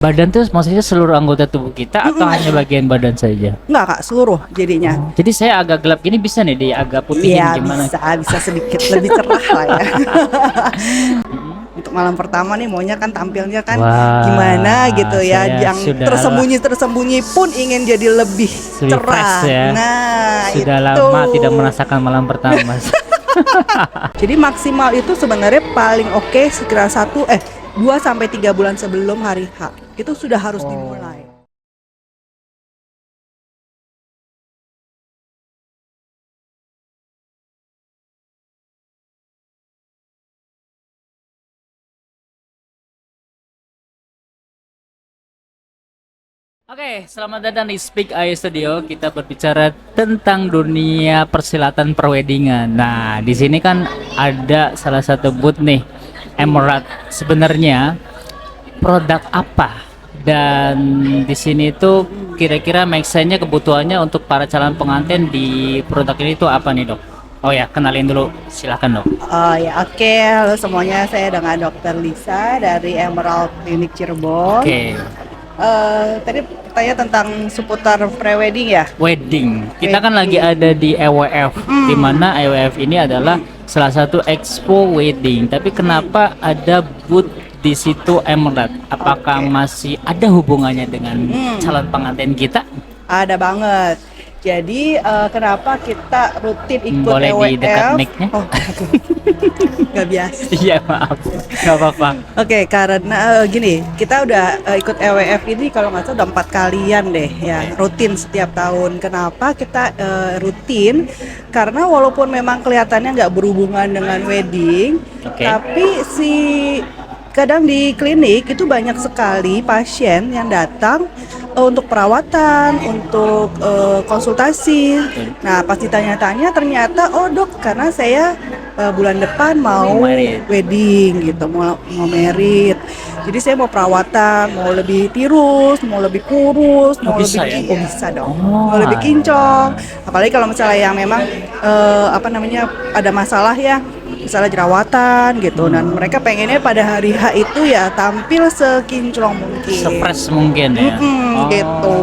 Badan tuh maksudnya seluruh anggota tubuh kita atau hanya bagian badan saja? Enggak Kak, seluruh jadinya. Jadi saya agak gelap gini bisa nih di agak putihin Iya gimana? bisa sedikit lebih cerah lah ya. Untuk malam pertama nih maunya kan tampilnya kan Wah, gimana gitu ya, saya yang sudah tersembunyi pun ingin jadi lebih cerah. fresh ya. Nah Sudah itu. lama tidak merasakan malam pertama. Jadi maksimal itu sebenarnya paling oke sekira 2 sampai 3 bulan sebelum hari H itu sudah harus dimulai. Oke, selamat datang di Speak AI Studio. Kita berbicara tentang dunia persilatan perweddingan. Nah, di sini kan ada salah satu booth nih, Emerald. Sebenarnya produk apa? Dan di sini tuh kira-kira make sense-nya kebutuhannya untuk para calon pengantin di produk ini tuh apa nih, Dok? Oh ya, kenalin dulu. Silakan, Dok. Oh ya oke, halo semuanya, saya dengan Dokter Lisa dari Emerald Clinic Cirebon. Oke. Tadi tanya tentang seputar prewedding ya. Wedding. Kita kan lagi ada di EWF, di mana EWF ini adalah salah satu expo wedding. Tapi kenapa ada booth di situ Emerald? Apakah masih ada hubungannya dengan calon pengantin kita? Ada banget. Jadi kenapa kita rutin ikut Boleh EWF? didekat mic-nya? Oh, nggak biasa. Iya, maaf. Gak apa-apa. Oke, karena gini, kita udah ikut EWF ini kalau nggak salah udah 4 kalian deh ya, rutin setiap tahun. Kenapa kita rutin? Karena walaupun memang kelihatannya nggak berhubungan dengan wedding, tapi kadang di klinik itu banyak sekali pasien yang datang untuk perawatan, untuk konsultasi. Nah, pas ditanya-tanya ternyata, oh dok, karena saya bulan depan mau wedding gitu, mau merit. Jadi saya mau perawatan, mau lebih tirus, mau lebih kurus, mau bisa lebih ya? bisa dong, mau lebih kincong. Apalagi kalau misalnya yang memang ada masalah ya, misalnya jerawatan gitu, dan mereka pengennya pada hari H itu ya tampil sekinclong mungkin, Sefresh mungkin ya. gitu.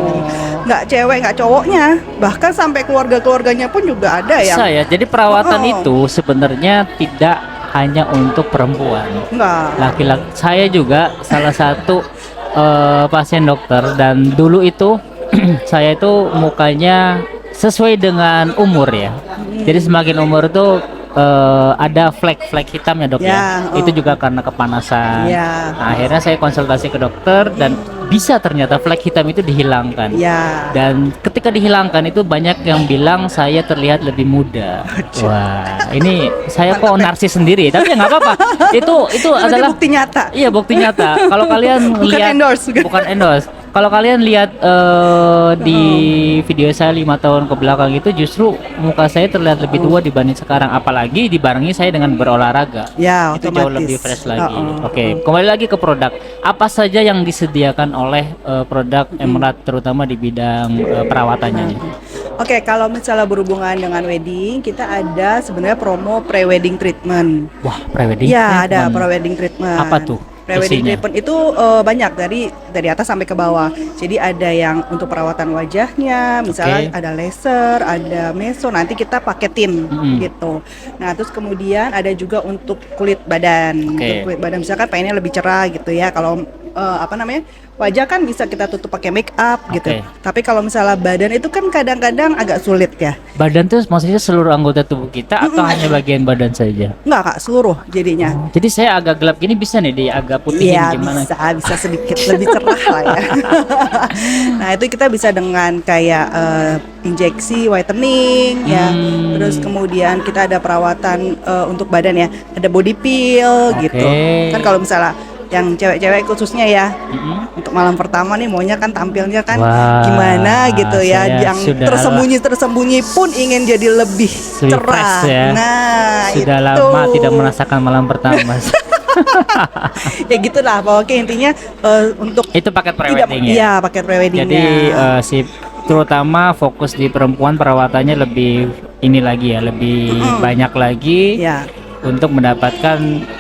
Nggak cewek nggak cowoknya, bahkan sampai keluarganya pun juga ada ya. Bisa ya. Jadi perawatan itu sebenarnya tidak hanya untuk perempuan. Enggak. Laki-laki. Saya juga salah satu pasien dokter, dan dulu itu saya itu mukanya sesuai dengan umur ya. Jadi semakin umur itu ada flek-flek hitam ya dok ya. Itu juga karena kepanasan. Nah, akhirnya saya konsultasi ke dokter dan bisa ternyata flek hitam itu dihilangkan. Dan ketika dihilangkan itu banyak yang bilang saya terlihat lebih muda. Wah, ini saya kok narsis sendiri, tapi ya nggak apa-apa. Itu adalah bukti nyata. Iya, bukti nyata. Kalau kalian lihat, bukan endorse. Kalau kalian lihat di video saya 5 tahun ke belakang itu justru muka saya terlihat lebih tua dibanding sekarang, apalagi dibarengi saya dengan berolahraga. Ya, itu otomatis jauh lebih fresh lagi. Oke, kembali lagi ke produk. Apa saja yang disediakan oleh produk Emerald terutama di bidang perawatannya? Oke, kalau misalnya berhubungan dengan wedding, kita ada sebenarnya promo pre-wedding treatment. Wah, pre-wedding? Ya, ada pre-wedding treatment. Apa tuh? Pre-wedding treatment itu banyak dari atas sampai ke bawah. Jadi ada yang untuk perawatan wajahnya, misalnya ada laser, ada meso, nanti kita paketin gitu. Nah, terus kemudian ada juga untuk kulit badan. Untuk kulit badan misalkan pengennya lebih cerah gitu ya. Kalau wajah kan bisa kita tutup pakai make up gitu. Tapi kalau misalnya badan itu kan kadang-kadang agak sulit ya. Badan tuh maksudnya seluruh anggota tubuh kita atau hanya bagian badan saja? Enggak Kak, seluruh jadinya. Jadi saya agak gelap gini bisa nih di agak putihin gimana? Bisa sedikit lebih cerah lah ya. Nah, itu kita bisa dengan kayak injeksi whitening ya. Terus kemudian kita ada perawatan untuk badan ya. Ada body peel gitu. Kan kalau misalnya yang cewek-cewek khususnya ya, untuk malam pertama nih maunya kan tampilnya kan gimana gitu ya, yang tersembunyi pun ingin jadi lebih cerah ya. Nah, sudah itu. Lama tidak merasakan malam pertama. Ya gitulah pokoknya intinya untuk itu paket prewedding ya. Iya, paket preweddingnya. Jadi terutama fokus di perempuan perawatannya lebih ini lagi ya, lebih banyak lagi untuk mendapatkan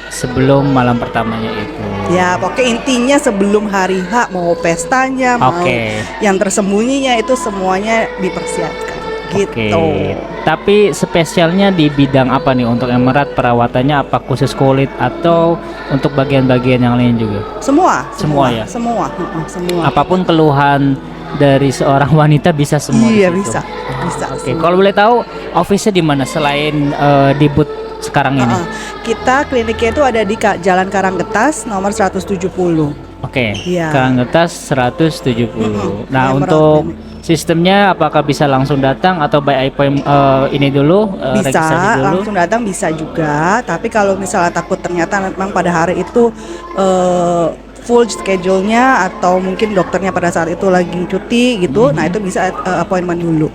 sebelum malam pertamanya itu. Ya, pokoknya intinya sebelum hari H mau pestanya, mau Oke. yang tersembunyinya itu semuanya dipersiapkan. Gitu. Oke. Tapi spesialnya di bidang apa nih untuk emerat, perawatannya apa khusus kulit atau untuk bagian-bagian yang lain juga? Semua ya? Semua, semua. Apapun keluhan dari seorang wanita bisa semua di Iya, situ? bisa. Oke, semua. kalau boleh tahu office-nya di mana selain di booth sekarang ini? Kita kliniknya itu ada di Jalan Karanggetas nomor 170. Oke, Iya. Karanggetas 170. Nah, Emerald untuk Clinic. sistemnya apakah bisa langsung datang atau by appointment ini dulu Bisa registrasi dulu? langsung datang, bisa juga. Tapi kalau misalnya takut ternyata memang pada hari itu full schedule-nya atau mungkin dokternya pada saat itu lagi cuti gitu, nah itu bisa appointment dulu.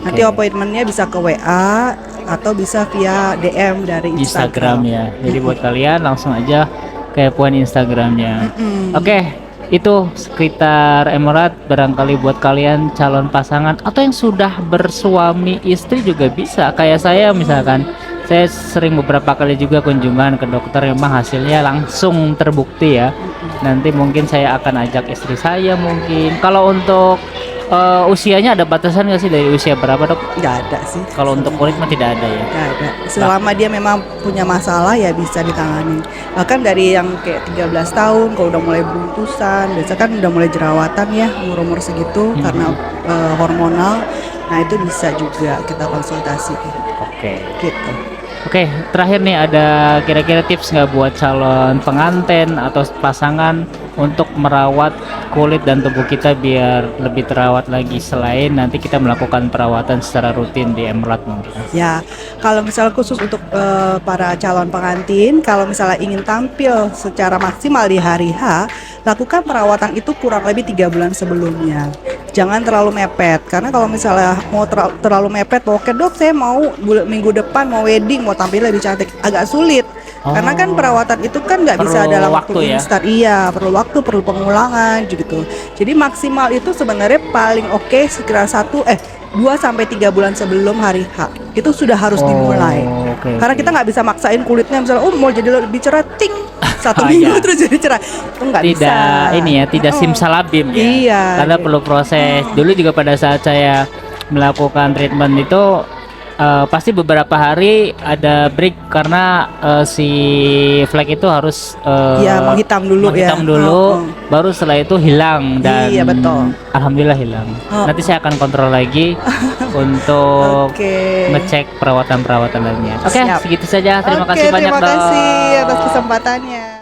Nanti appointment-nya bisa ke WA atau bisa via DM dari Instagram Instagram. ya. Jadi buat kalian langsung aja ke poin Instagramnya. Oke, itu sekitar Emerald. Barangkali buat kalian calon pasangan atau yang sudah bersuami istri juga bisa. Kayak saya misalkan, saya sering beberapa kali juga kunjungan ke dokter, memang hasilnya langsung terbukti ya. Nanti mungkin saya akan ajak istri saya mungkin. Kalau untuk usianya ada batasan nggak sih, dari usia berapa dok? Nggak ada sih. Kalau untuk kulit mah tidak ada ya. Nggak ada. Selama dia memang punya masalah ya bisa ditangani. Bahkan dari yang kayak 13 tahun kalau udah mulai beruntusan, biasa kan udah mulai jerawatan ya umur-umur segitu karena hormonal. Nah, itu bisa juga kita konsultasi Oke. gitu. Oke, terakhir nih, ada kira-kira tips nggak buat calon pengantin atau pasangan untuk merawat kulit dan tubuh kita biar lebih terawat lagi selain nanti kita melakukan perawatan secara rutin di Emerald mungkin? Ya, kalau misalnya khusus untuk para calon pengantin, kalau misalnya ingin tampil secara maksimal di hari H, lakukan perawatan itu kurang lebih 3 bulan sebelumnya. Jangan terlalu mepet, karena kalau misalnya mau terlalu mepet, oke dok saya mau minggu depan mau wedding, mau tampil lebih cantik, agak sulit. Karena kan perawatan itu kan nggak bisa Perlu dalam waktu waktu ya? instan. Iya, perlu waktu, perlu pengulangan gitu. Jadi maksimal itu sebenarnya paling oke sekira 2-3 bulan sebelum hari H. Itu sudah harus dimulai. Oke, Karena oke. kita nggak bisa maksain kulitnya misalnya mau jadi lebih cerah, ting 1 Ah, minggu iya. terus jadi cerah. Itu nggak bisa. Tidak ini ya, tidak simsalabim ya. Iya, Karena gitu. perlu proses. Dulu juga pada saat saya melakukan treatment itu pasti beberapa hari ada break karena si flek itu harus Iya, menghitam dulu ya. menghitam dulu, baru setelah itu hilang dan Iya, betul. alhamdulillah hilang. Oh. Nanti saya akan kontrol lagi untuk Oke. ngecek perawatan lainnya. Oke, Siap. segitu saja. Terima Oke, kasih banyak terima dok. kasih atas kesempatannya.